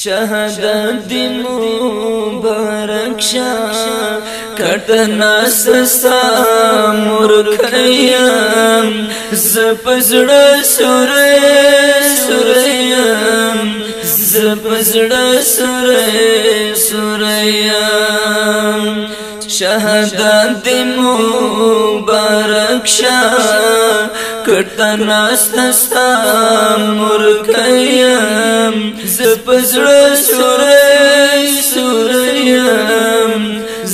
شهادت دی مبارک شا کټنا سستا مرکیم زپزړه سوریم زپزړه سوریم شهادت دی مبارک شا کټنا سستا مرکیم زپزړه سوریم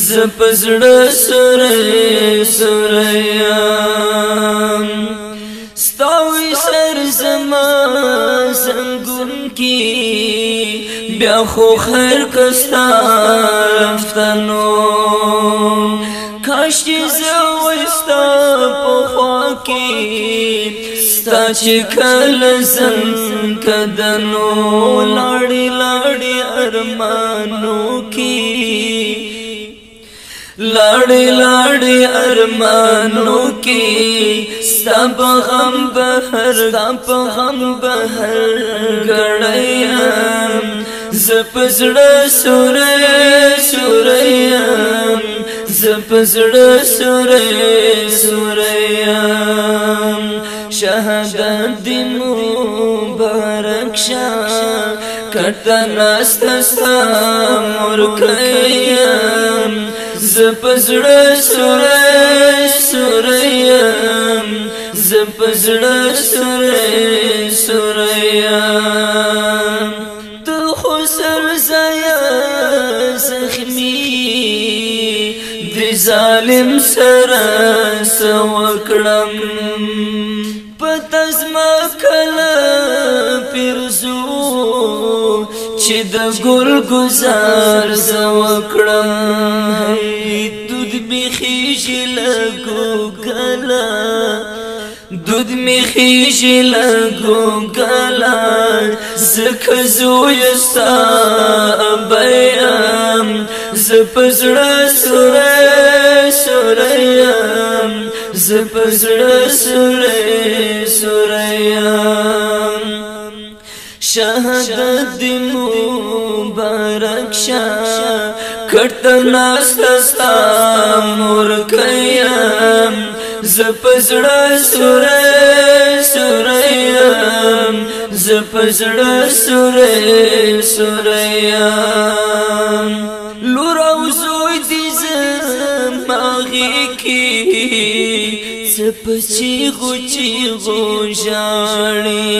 زپزړه سوریم ستاوي سر زما زنګون کی بیا خو خیر کستا رفتنو کاش چې زه وستا په خوا کې ستا چې کله زم کدنو لاړې لاړې ارمانو کې لاړې لاړې ارمانو کې ستا په غم بهر ګړیم زه په زړه سوریم زه په زړه سوریم شهادت دی مبارک شا کټنا ستا مرکیم زه په زړه سوریم زه په زړه سوریم ته خو سرزایا زخمی د ظالم سره څه وکړم پته زما کله پیرزو چې د ګل گزار زه وکړم دود می خیژي لګو ګلا دود می خیژي لګو ګلا زکه زوی ستا ابیم زه په زړه سوریم زه په زړه سوریم شهادت دی مبارک شا کټنا ستا مرکیم زه په زړه سوریم زه په زړه سوریم لور او زوی دي زما غېږ کې څه په چیغو ژاړي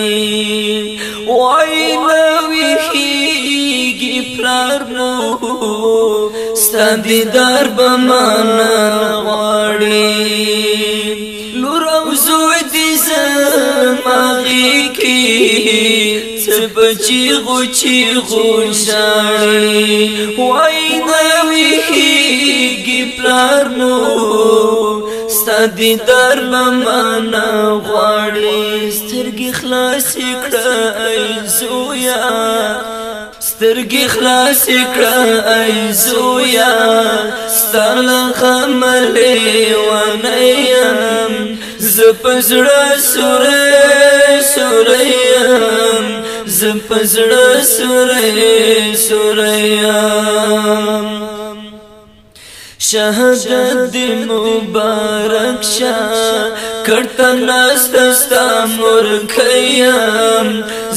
وای نه ویښېږي پلار مو ستا دیدار به مانه غواړي لور او زوی دي زما غېږ کې څه په چیغو ژاړي وای نه ویښېږي پلار مو ستا دیدار به مانه غواړي سترګې خلاصې کړه ای زویا سترګې خلاصې کړه ای زویا ستا له غمه لیونی یم زه په زړه سوریم زه په زړه سوریم شهادت دی مبارک شا کټنا ستا مرکیم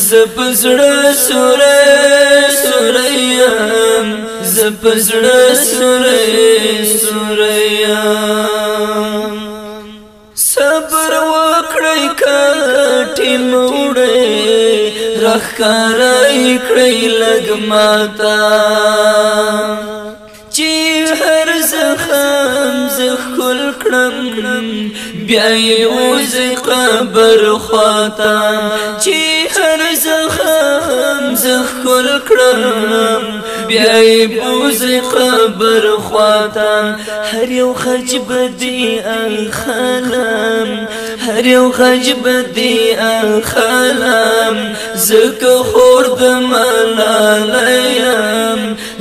زه په زړه سوریم زه په زړه سوریم صبر وکړئ کټې موړې راښکاره کړئ لږ ماته چې هر زخم زه ښکل کړم بیا یې وځي قبر خواته چې هر زخم زه ښکل کړم بیا یې وځي قبر خواته هر یو خرج به دې اخلم هر یو خرج به دې اخلم ځکه خور د ملالۍ یم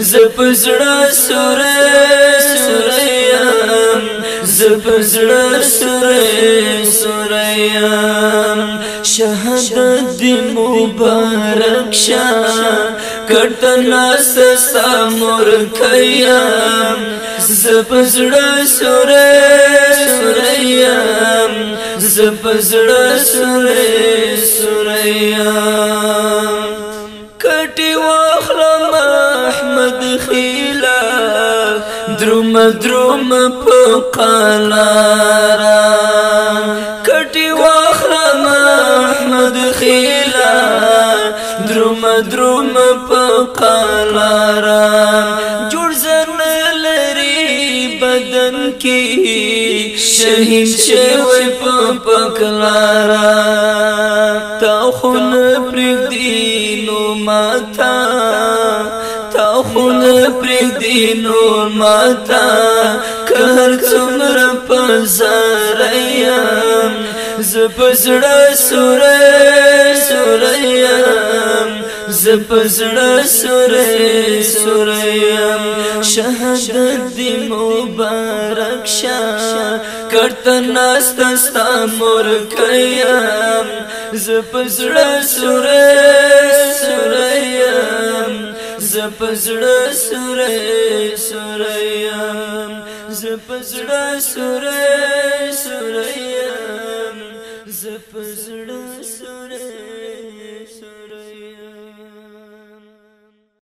زه په زړه سوریم زه په زړه سوریم شهادت دی مبارک شا کټنا سمور کيام زپزړه سورې سوريام زپزړه سورې سوريام کټي واخلم احمد خيلا دروم دروم په قلارا کټي واخلم احمد خيلا دروم دروم په قلارا جوړ زر لري بدن کې شهید شوی په پکلارا تا خون پرګدینو ماتا تا خون پرګدینو ماتا کهر څومره پزړیم زپزړه سورې سوريام زپزړه سورې سوريام شهادت دی مبارک شه کړتنا ستا مور کيام زپزړه سورې سوريام زپزړه سورې سوريام زپزړه سورې سوريام زپزړه